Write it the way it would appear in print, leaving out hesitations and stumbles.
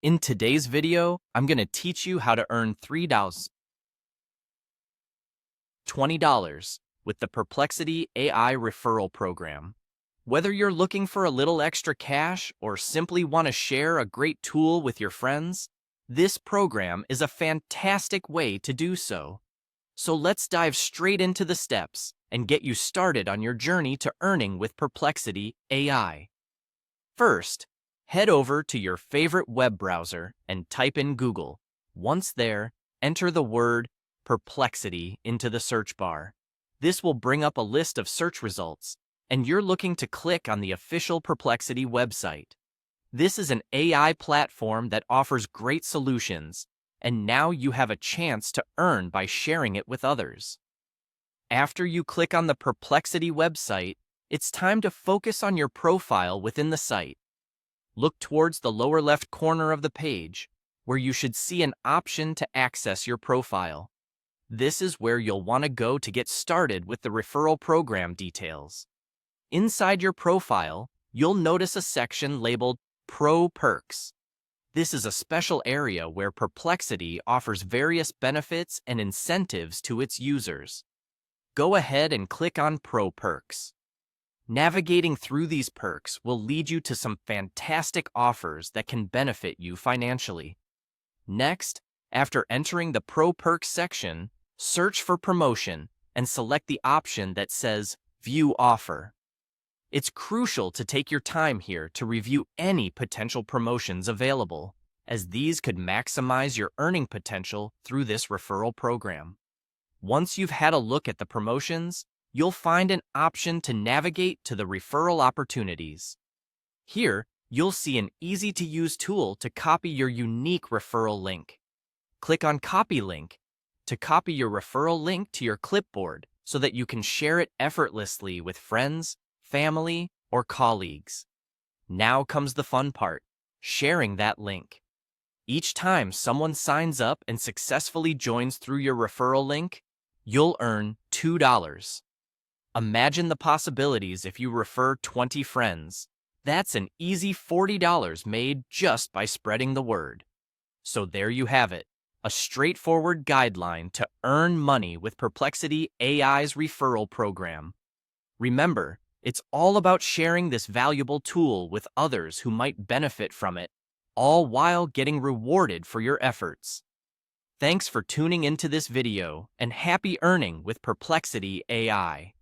In today's video, I'm going to teach you how to earn $20 with the Perplexity AI referral program. Whether you're looking for a little extra cash or simply want to share a great tool with your friends, this program is a fantastic way to do so. So let's dive straight into the steps and get you started on your journey to earning with Perplexity AI. First, head over to your favorite web browser and type in Google. Once there, enter the word Perplexity into the search bar. This will bring up a list of search results, and you're looking to click on the official Perplexity website. This is an AI platform that offers great solutions, and now you have a chance to earn by sharing it with others. After you click on the Perplexity website, it's time to focus on your profile within the site. Look towards the lower left corner of the page, where you should see an option to access your profile. This is where you'll want to go to get started with the referral program details. Inside your profile, you'll notice a section labeled Pro Perks. This is a special area where Perplexity offers various benefits and incentives to its users. Go ahead and click on Pro Perks. Navigating through these perks will lead you to some fantastic offers that can benefit you financially. Next, after entering the Pro Perks section, search for Promotion and select the option that says View Offer. It's crucial to take your time here to review any potential promotions available, as these could maximize your earning potential through this referral program. Once you've had a look at the promotions, you'll find an option to navigate to the referral opportunities. Here, you'll see an easy-to-use tool to copy your unique referral link. Click on Copy Link to copy your referral link to your clipboard so that you can share it effortlessly with friends, family, or colleagues. Now comes the fun part, sharing that link. Each time someone signs up and successfully joins through your referral link, you'll earn $2. Imagine the possibilities if you refer 20 friends. That's an easy $40 made just by spreading the word. So there you have it, a straightforward guideline to earn money with Perplexity AI's referral program. Remember, it's all about sharing this valuable tool with others who might benefit from it, all while getting rewarded for your efforts. Thanks for tuning into this video, and happy earning with Perplexity AI.